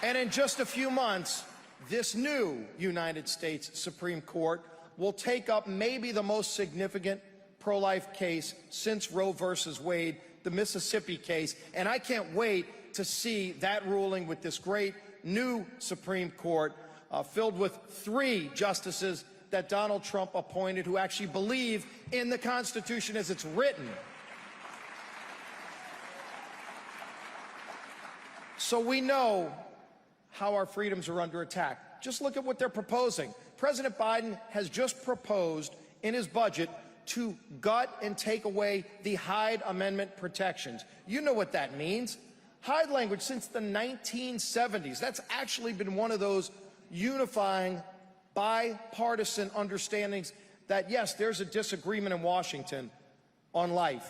And in just a few months, this new United States Supreme Court will take up maybe the most significant pro-life case since Roe versus Wade, the Mississippi case. And I can't wait to see that ruling with this great new Supreme Court filled with 3 justices that Donald Trump appointed who actually believe in the Constitution as it's written. So we know how our freedoms are under attack. Just look at what they're proposing. President Biden has just proposed in his budget to gut and take away the Hyde Amendment protections. You know what that means. Hyde language since the 1970s. That's actually been one of those unifying bipartisan understandings that, yes, there's a disagreement in Washington on life.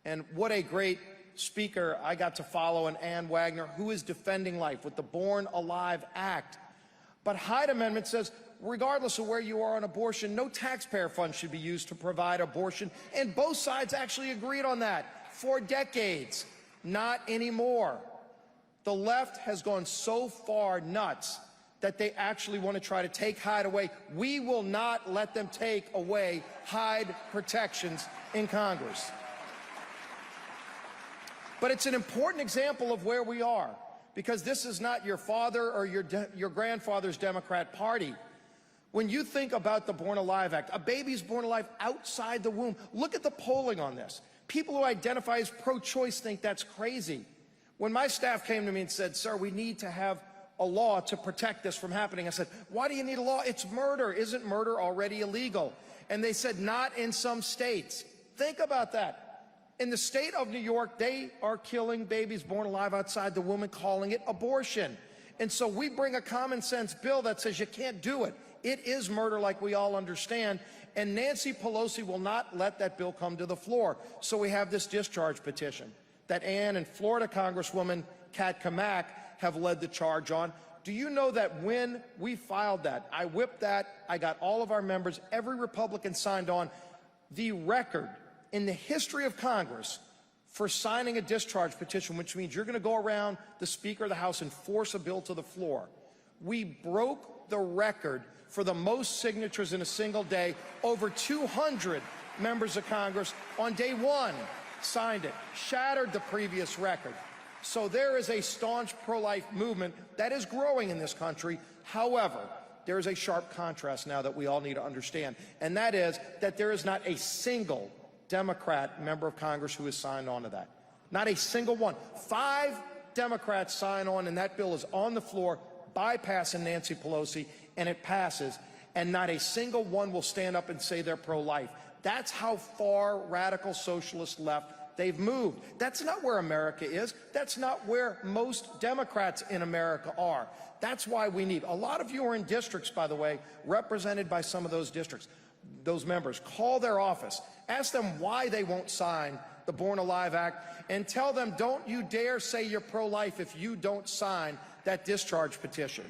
And what a great speaker I got to follow, in Ann Wagner, who is defending life with the Born Alive Act. But Hyde Amendment says, regardless of where you are on abortion, no taxpayer funds should be used to provide abortion. And both sides actually agreed on that for decades. Not anymore. The left has gone so far nuts that they actually want to try to take Hyde away. We will not let them take away Hyde protections in Congress. But it's an important example of where we are, because this is not your father or your grandfather's Democrat Party. When you think about the Born Alive Act, a baby's born alive outside the womb. Look at the polling on this. People who identify as pro-choice think that's crazy. When my staff came to me and said, "Sir, we need to have a law to protect this from happening," I said, "Why do you need a law? It's murder. Isn't murder already illegal?" And they said, "Not in some states." Think about that. In the state of New York, they are killing babies born alive outside the womb and calling it abortion. And so we bring a common sense bill that says you can't do it. It is murder, like we all understand. And Nancy Pelosi will not let that bill come to the floor. So we have this discharge petition that Ann and Florida Congresswoman Kat Kamak have led the charge on. Do you know that when we filed that, I whipped that, I got all of our members, every Republican signed on, the record in the history of Congress for signing a discharge petition, which means you're going to go around the Speaker of the House and force a bill to the floor. We broke the record for the most signatures in a single day. Over 200 members of Congress on day 1 signed it, shattered the previous record. So there is a staunch pro-life movement that is growing in this country. However, there is a sharp contrast now that we all need to understand, and that is that there is not a single Democrat member of Congress who has signed on to that. Not a single one. 5 Democrats sign on, and that bill is on the floor, bypassing Nancy Pelosi, and it passes, and not a single one will stand up and say they're pro-life. That's how far radical socialist left they've moved. That's not where America is. That's not where most Democrats in America are. That's why we need, a lot of you are in districts, by the way, represented by some of those districts. Those members, call their office, ask them why they won't sign the Born Alive Act, and tell them, don't you dare say you're pro-life if you don't sign that discharge petition.